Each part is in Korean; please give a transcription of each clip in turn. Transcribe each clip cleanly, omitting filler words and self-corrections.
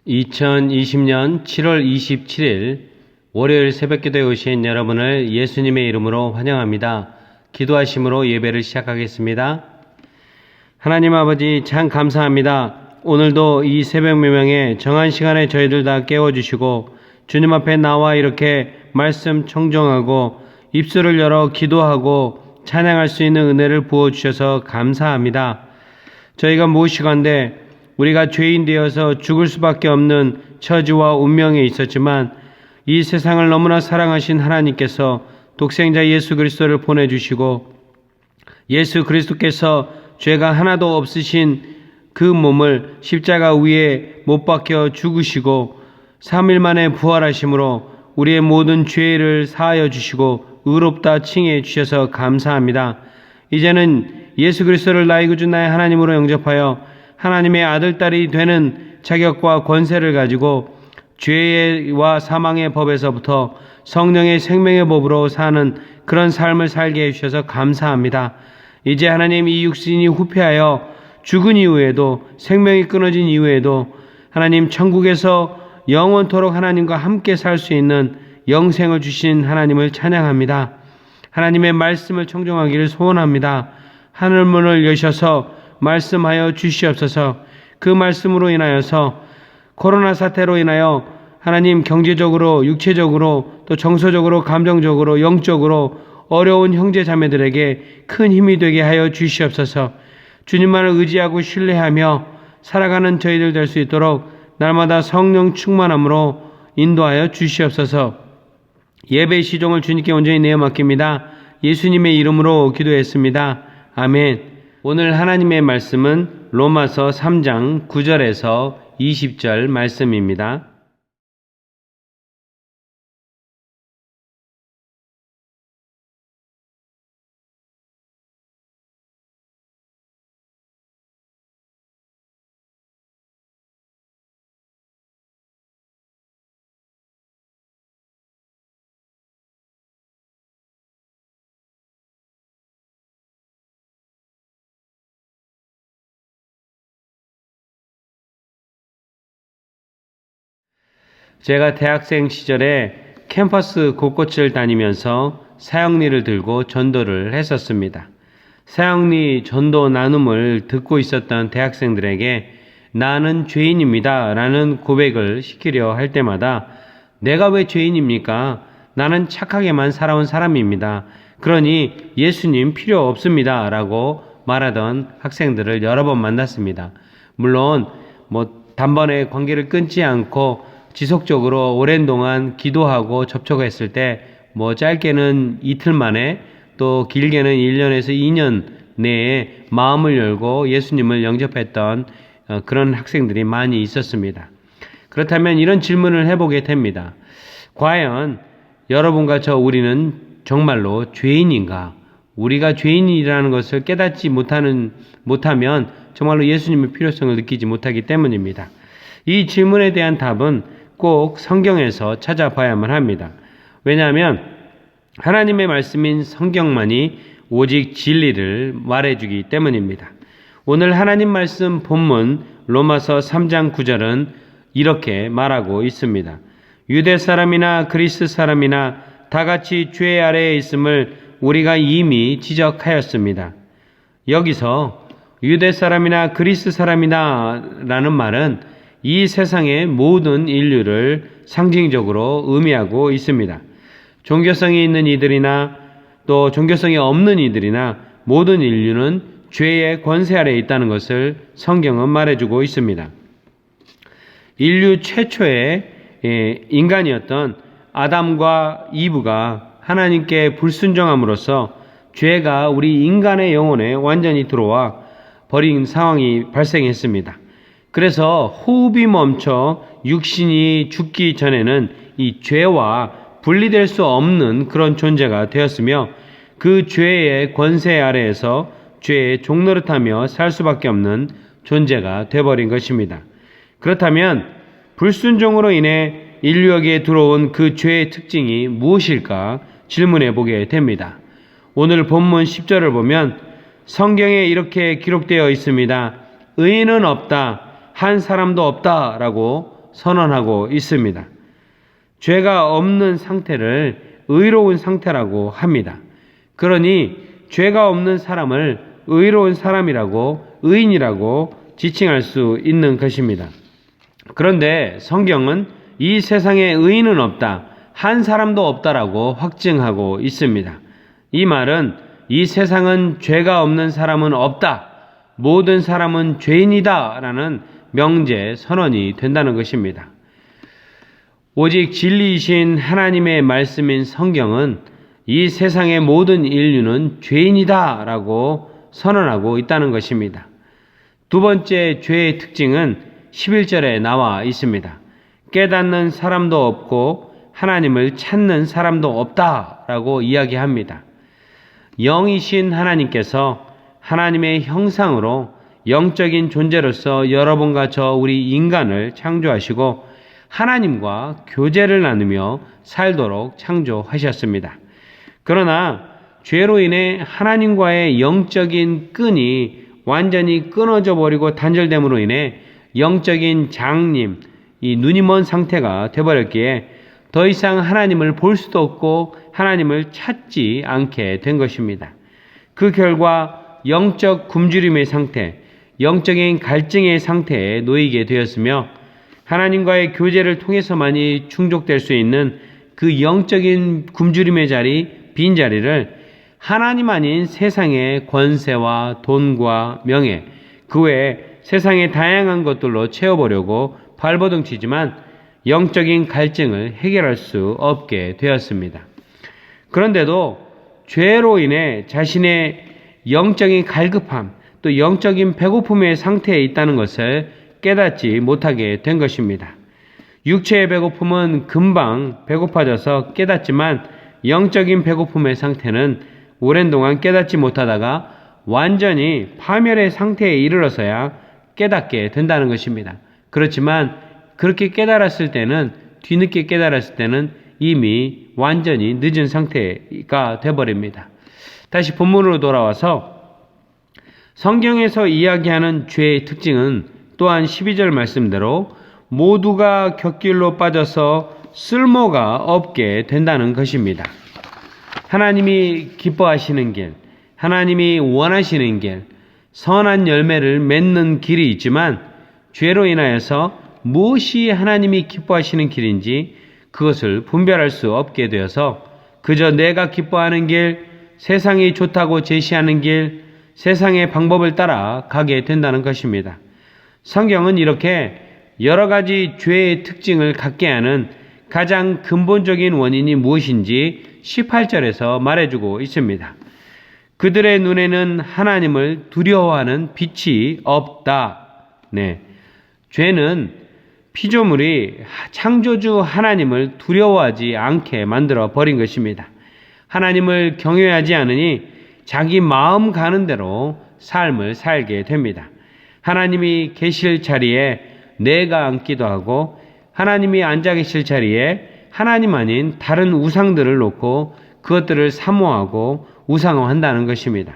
2020년 7월 27일 월요일 새벽기도에 오신 여러분을 예수님의 이름으로 환영합니다. 기도하심으로 예배를 시작하겠습니다. 하나님 아버지 참 감사합니다. 오늘도 이 새벽 명령에 정한 시간에 저희들 다 깨워주시고 주님 앞에 나와 이렇게 말씀 청정하고 입술을 열어 기도하고 찬양할 수 있는 은혜를 부어주셔서 감사합니다. 저희가 무엇이건대 우리가 죄인 되어서 죽을 수밖에 없는 처지와 운명에 있었지만 이 세상을 너무나 사랑하신 하나님께서 독생자 예수 그리스도를 보내주시고 예수 그리스도께서 죄가 하나도 없으신 그 몸을 십자가 위에 못 박혀 죽으시고 3일 만에 부활하심으로 우리의 모든 죄를 사하여 주시고 의롭다 칭해 주셔서 감사합니다. 이제는 예수 그리스도를 나의 구주 나의 하나님으로 영접하여 하나님의 아들, 딸이 되는 자격과 권세를 가지고 죄와 사망의 법에서부터 성령의 생명의 법으로 사는 그런 삶을 살게 해주셔서 감사합니다. 이제 하나님 이 육신이 후패하여 죽은 이후에도 생명이 끊어진 이후에도 하나님 천국에서 영원토록 하나님과 함께 살 수 있는 영생을 주신 하나님을 찬양합니다. 하나님의 말씀을 청종하기를 소원합니다. 하늘문을 여셔서 말씀하여 주시옵소서. 그 말씀으로 인하여서 코로나 사태로 인하여 하나님 경제적으로 육체적으로 또 정서적으로 감정적으로 영적으로 어려운 형제 자매들에게 큰 힘이 되게 하여 주시옵소서. 주님만을 의지하고 신뢰하며 살아가는 저희들 될 수 있도록 날마다 성령 충만함으로 인도하여 주시옵소서. 예배 시종을 주님께 온전히 내어 맡깁니다. 예수님의 이름으로 기도했습니다. 아멘. 오늘 하나님의 말씀은 로마서 3장 9절에서 20절 말씀입니다. 제가 대학생 시절에 캠퍼스 곳곳을 다니면서 사형리를 들고 전도를 했었습니다. 사형리 전도 나눔을 듣고 있었던 대학생들에게 나는 죄인입니다 라는 고백을 시키려 할 때마다 내가 왜 죄인입니까? 나는 착하게만 살아온 사람입니다. 그러니 예수님 필요 없습니다 라고 말하던 학생들을 여러 번 만났습니다. 물론 단번에 관계를 끊지 않고 지속적으로 오랜 동안 기도하고 접촉했을 때 짧게는 이틀 만에 또 길게는 1년에서 2년 내에 마음을 열고 예수님을 영접했던 그런 학생들이 많이 있었습니다. 그렇다면 이런 질문을 해보게 됩니다. 과연 여러분과 우리는 정말로 죄인인가? 우리가 죄인이라는 것을 깨닫지 못하면 정말로 예수님의 필요성을 느끼지 못하기 때문입니다. 이 질문에 대한 답은 꼭 성경에서 찾아봐야만 합니다. 왜냐하면 하나님의 말씀인 성경만이 오직 진리를 말해주기 때문입니다. 오늘 하나님 말씀 본문 로마서 3장 9절은 이렇게 말하고 있습니다. 유대 사람이나 그리스 사람이나 다 같이 죄 아래에 있음을 우리가 이미 지적하였습니다. 여기서 유대 사람이나 그리스 사람이나 라는 말은 이 세상의 모든 인류를 상징적으로 의미하고 있습니다. 종교성이 있는 이들이나 또 종교성이 없는 이들이나 모든 인류는 죄의 권세 아래에 있다는 것을 성경은 말해주고 있습니다. 인류 최초의 인간이었던 아담과 이브가 하나님께 불순종함으로써 죄가 우리 인간의 영혼에 완전히 들어와 버린 상황이 발생했습니다. 그래서 호흡이 멈춰 육신이 죽기 전에는 이 죄와 분리될 수 없는 그런 존재가 되었으며 그 죄의 권세 아래에서 죄의 종노릇하며 살 수밖에 없는 존재가 되어버린 것입니다. 그렇다면 불순종으로 인해 인류에게 들어온 그 죄의 특징이 무엇일까 질문해 보게 됩니다. 오늘 본문 10절을 보면 성경에 이렇게 기록되어 있습니다. 의인은 없다. 한 사람도 없다라고 선언하고 있습니다. 죄가 없는 상태를 의로운 상태라고 합니다. 그러니 죄가 없는 사람을 의로운 사람이라고, 의인이라고 지칭할 수 있는 것입니다. 그런데 성경은 이 세상에 의인은 없다, 한 사람도 없다라고 확증하고 있습니다. 이 말은 이 세상은 죄가 없는 사람은 없다, 모든 사람은 죄인이다 라는 명제 선언이 된다는 것입니다. 오직 진리이신 하나님의 말씀인 성경은 이 세상의 모든 인류는 죄인이다 라고 선언하고 있다는 것입니다. 두 번째 죄의 특징은 11절에 나와 있습니다. 깨닫는 사람도 없고 하나님을 찾는 사람도 없다라고 이야기합니다. 영이신 하나님께서 하나님의 형상으로 영적인 존재로서 여러분과 저 우리 인간을 창조하시고 하나님과 교제를 나누며 살도록 창조하셨습니다. 그러나 죄로 인해 하나님과의 영적인 끈이 완전히 끊어져 버리고 단절됨으로 인해 영적인 장님, 이 눈이 먼 상태가 되어버렸기에 더 이상 하나님을 볼 수도 없고 하나님을 찾지 않게 된 것입니다. 그 결과 영적 굶주림의 상태, 영적인 갈증의 상태에 놓이게 되었으며 하나님과의 교제를 통해서만이 충족될 수 있는 그 영적인 굶주림의 자리, 빈자리를 하나님 아닌 세상의 권세와 돈과 명예, 그 외에 세상의 다양한 것들로 채워보려고 발버둥치지만 영적인 갈증을 해결할 수 없게 되었습니다. 그런데도 죄로 인해 자신의 영적인 갈급함, 또 영적인 배고픔의 상태에 있다는 것을 깨닫지 못하게 된 것입니다. 육체의 배고픔은 금방 배고파져서 깨닫지만 영적인 배고픔의 상태는 오랜 동안 깨닫지 못하다가 완전히 파멸의 상태에 이르러서야 깨닫게 된다는 것입니다. 그렇지만 그렇게 깨달았을 때는, 뒤늦게 깨달았을 때는 이미 완전히 늦은 상태가 되어버립니다. 다시 본문으로 돌아와서 성경에서 이야기하는 죄의 특징은 또한 12절 말씀대로 모두가 곁길로 빠져서 쓸모가 없게 된다는 것입니다. 하나님이 기뻐하시는 길, 하나님이 원하시는 길, 선한 열매를 맺는 길이 있지만 죄로 인하여서 무엇이 하나님이 기뻐하시는 길인지 그것을 분별할 수 없게 되어서 그저 내가 기뻐하는 길, 세상이 좋다고 제시하는 길, 세상의 방법을 따라 가게 된다는 것입니다. 성경은 이렇게 여러 가지 죄의 특징을 갖게 하는 가장 근본적인 원인이 무엇인지 18절에서 말해주고 있습니다. 그들의 눈에는 하나님을 두려워하는 빛이 없다. 네. 죄는 피조물이 창조주 하나님을 두려워하지 않게 만들어 버린 것입니다. 하나님을 경외하지 않으니 자기 마음 가는 대로 삶을 살게 됩니다. 하나님이 계실 자리에 내가 앉기도 하고 하나님이 앉아 계실 자리에 하나님 아닌 다른 우상들을 놓고 그것들을 사모하고 우상화한다는 것입니다.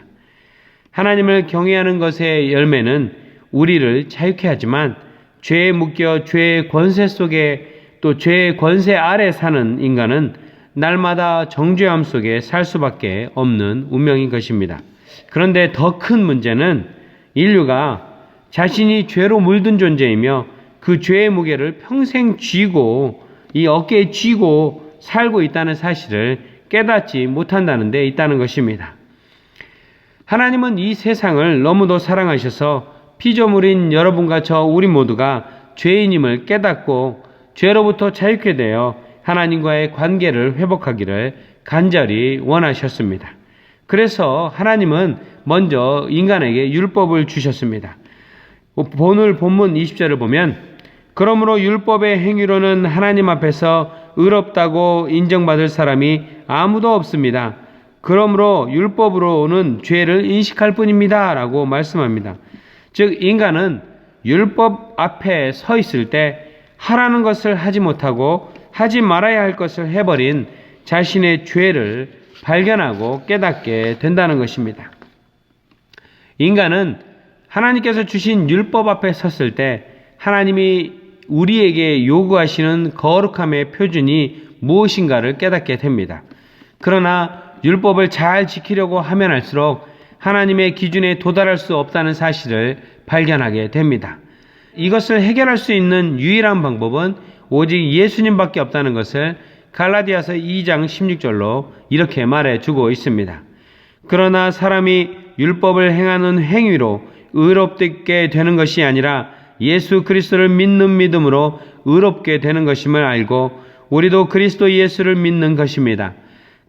하나님을 경외하는 것의 열매는 우리를 자유케 하지만 죄에 묶여 죄의 권세 속에 또 죄의 권세 아래 사는 인간은 날마다 정죄함 속에 살 수밖에 없는 운명인 것입니다. 그런데 더 큰 문제는 인류가 자신이 죄로 물든 존재이며 그 죄의 무게를 평생 쥐고 이 어깨에 쥐고 살고 있다는 사실을 깨닫지 못한다는 데 있다는 것입니다. 하나님은 이 세상을 너무도 사랑하셔서 피조물인 여러분과 저 우리 모두가 죄인임을 깨닫고 죄로부터 자유케 되어 하나님과의 관계를 회복하기를 간절히 원하셨습니다. 그래서 하나님은 먼저 인간에게 율법을 주셨습니다. 오늘 본문 20절을 보면 그러므로 율법의 행위로는 하나님 앞에서 의롭다고 인정받을 사람이 아무도 없습니다. 그러므로 율법으로는 죄를 인식할 뿐입니다. 라고 말씀합니다. 즉 인간은 율법 앞에 서 있을 때 하라는 것을 하지 못하고 하지 말아야 할 것을 해버린 자신의 죄를 발견하고 깨닫게 된다는 것입니다. 인간은 하나님께서 주신 율법 앞에 섰을 때 하나님이 우리에게 요구하시는 거룩함의 표준이 무엇인가를 깨닫게 됩니다. 그러나 율법을 잘 지키려고 하면 할수록 하나님의 기준에 도달할 수 없다는 사실을 발견하게 됩니다. 이것을 해결할 수 있는 유일한 방법은 오직 예수님밖에 없다는 것을 갈라디아서 2장 16절로 이렇게 말해주고 있습니다. 그러나 사람이 율법을 행하는 행위로 의롭게 되는 것이 아니라 예수 그리스도를 믿는 믿음으로 의롭게 되는 것임을 알고 우리도 그리스도 예수를 믿는 것입니다.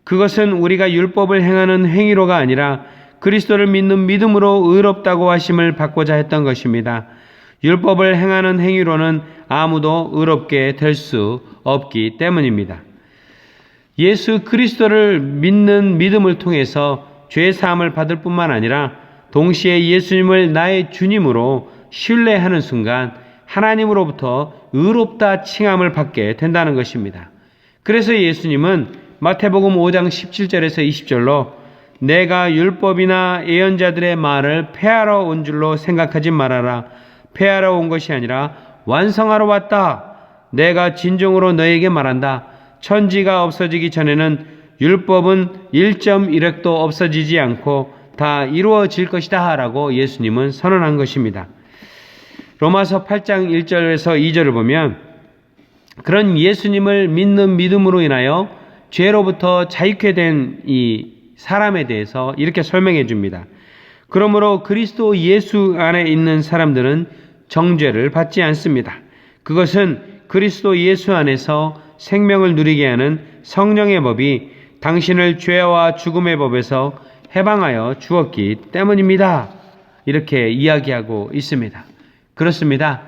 그것은 우리가 율법을 행하는 행위로가 아니라 그리스도를 믿는 믿음으로 의롭다고 하심을 받고자 했던 것입니다. 율법을 행하는 행위로는 아무도 의롭게 될 수 없기 때문입니다. 예수 그리스도를 믿는 믿음을 통해서 죄 사함을 받을 뿐만 아니라 동시에 예수님을 나의 주님으로 신뢰하는 순간 하나님으로부터 의롭다 칭함을 받게 된다는 것입니다. 그래서 예수님은 마태복음 5장 17절에서 20절로 내가 율법이나 예언자들의 말을 폐하러 온 줄로 생각하지 말아라. 폐하러 온 것이 아니라 완성하러 왔다. 내가 진정으로 너에게 말한다. 천지가 없어지기 전에는 율법은 1.1획도 없어지지 않고 다 이루어질 것이다 라고 예수님은 선언한 것입니다. 로마서 8장 1절에서 2절을 보면 그런 예수님을 믿는 믿음으로 인하여 죄로부터 자유케 된 이 사람에 대해서 이렇게 설명해 줍니다. 그러므로 그리스도 예수 안에 있는 사람들은 정죄를 받지 않습니다. 그것은 그리스도 예수 안에서 생명을 누리게 하는 성령의 법이 당신을 죄와 죽음의 법에서 해방하여 주었기 때문입니다. 이렇게 이야기하고 있습니다. 그렇습니다.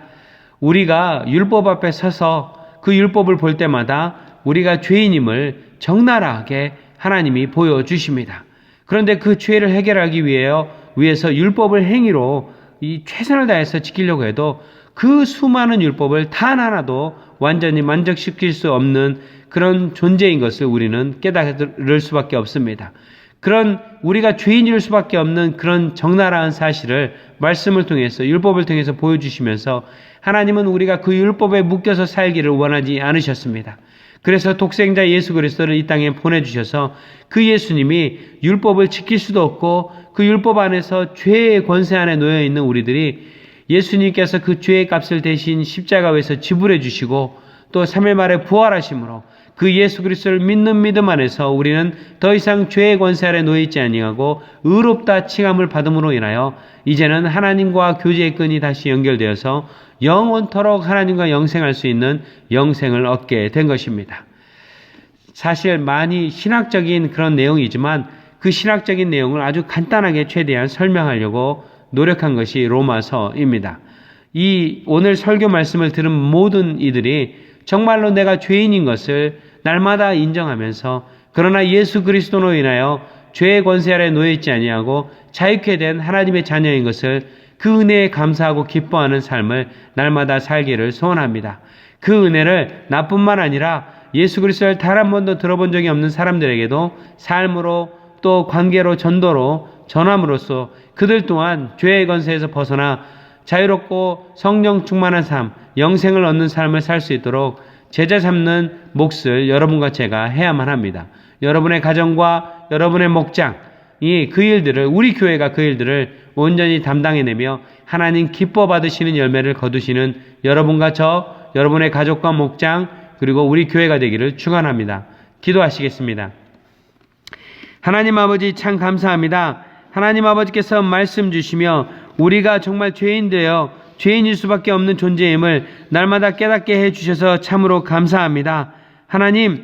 우리가 율법 앞에 서서 그 율법을 볼 때마다 우리가 죄인임을 적나라하게 하나님이 보여주십니다. 그런데 그 죄를 해결하기 위해서 율법을 행위로 이 최선을 다해서 지키려고 해도 그 수많은 율법을 단 하나도 완전히 만족시킬 수 없는 그런 존재인 것을 우리는 깨달을 수밖에 없습니다. 그런 우리가 죄인일 수밖에 없는 그런 적나라한 사실을 말씀을 통해서 율법을 통해서 보여주시면서 하나님은 우리가 그 율법에 묶여서 살기를 원하지 않으셨습니다. 그래서 독생자 예수 그리스도를 이 땅에 보내주셔서 그 예수님이 율법을 지킬 수도 없고 그 율법 안에서 죄의 권세 안에 놓여있는 우리들이 예수님께서 그 죄의 값을 대신 십자가에서 지불해 주시고 또 3일 만에 부활하심으로 그 예수 그리스도를 믿는 믿음 안에서 우리는 더 이상 죄의 권세 아래 놓여있지 아니하고 의롭다 칭함을 받음으로 인하여 이제는 하나님과 교제의 끈이 다시 연결되어서 영원토록 하나님과 영생할 수 있는 영생을 얻게 된 것입니다. 사실 많이 신학적인 그런 내용이지만 그 신학적인 내용을 아주 간단하게 최대한 설명하려고 노력한 것이 로마서입니다. 이 오늘 설교 말씀을 들은 모든 이들이 정말로 내가 죄인인 것을 날마다 인정하면서 그러나 예수 그리스도로 인하여 죄의 권세 아래 놓여있지 아니하고 자유케 된 하나님의 자녀인 것을 그 은혜에 감사하고 기뻐하는 삶을 날마다 살기를 소원합니다. 그 은혜를 나뿐만 아니라 예수 그리스도를 단 한 번도 들어본 적이 없는 사람들에게도 삶으로 또 관계로 전도로 전함으로써 그들 또한 죄의 권세에서 벗어나 자유롭고 성령 충만한 삶, 영생을 얻는 삶을 살 수 있도록 제자 삼는 몫을 여러분과 제가 해야만 합니다. 여러분의 가정과 여러분의 목장이 그 일들을, 우리 교회가 그 일들을 온전히 담당해내며 하나님 기뻐 받으시는 열매를 거두시는 여러분과 여러분의 가족과 목장, 그리고 우리 교회가 되기를 축원합니다. 기도하시겠습니다. 하나님 아버지 참 감사합니다. 하나님 아버지께서 말씀 주시며 우리가 정말 죄인일 수밖에 없는 존재임을 날마다 깨닫게 해주셔서 참으로 감사합니다. 하나님,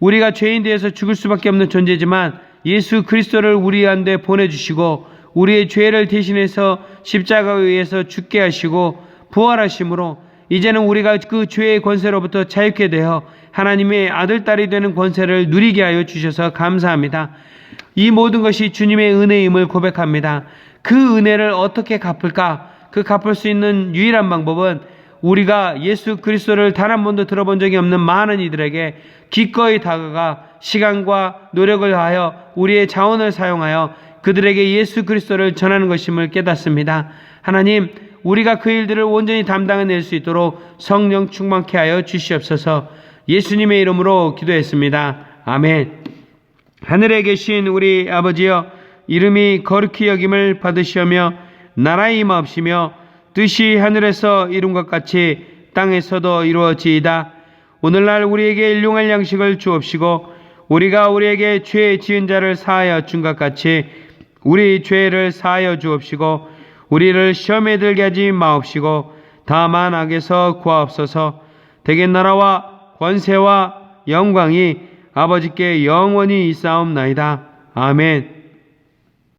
우리가 죄인 되어서 죽을 수밖에 없는 존재지만 예수 그리스도를 우리한테 보내주시고 우리의 죄를 대신해서 십자가에 의해서 죽게 하시고 부활하심으로 이제는 우리가 그 죄의 권세로부터 자유케 되어 하나님의 아들, 딸이 되는 권세를 누리게 하여 주셔서 감사합니다. 이 모든 것이 주님의 은혜임을 고백합니다. 그 은혜를 어떻게 갚을까? 그 갚을 수 있는 유일한 방법은 우리가 예수 그리스도를 단 한 번도 들어본 적이 없는 많은 이들에게 기꺼이 다가가 시간과 노력을 하여 우리의 자원을 사용하여 그들에게 예수 그리스도를 전하는 것임을 깨닫습니다. 하나님, 우리가 그 일들을 온전히 담당해낼 수 있도록 성령 충만케 하여 주시옵소서. 예수님의 이름으로 기도했습니다. 아멘. 하늘에 계신 우리 아버지여, 이름이 거룩히 여김을 받으시오며 나라의 임하옵시며 뜻이 하늘에서 이룬 것 같이 땅에서도 이루어지이다. 오늘날 우리에게 일용할 양식을 주옵시고 우리가 우리에게 죄 지은 자를 사하여 준 것 같이 우리 죄를 사하여 주옵시고 우리를 시험에 들게 하지 마옵시고 다만 악에서 구하옵소서. 대개 나라와 권세와 영광이 아버지께 영원히 있사옵나이다. 아멘.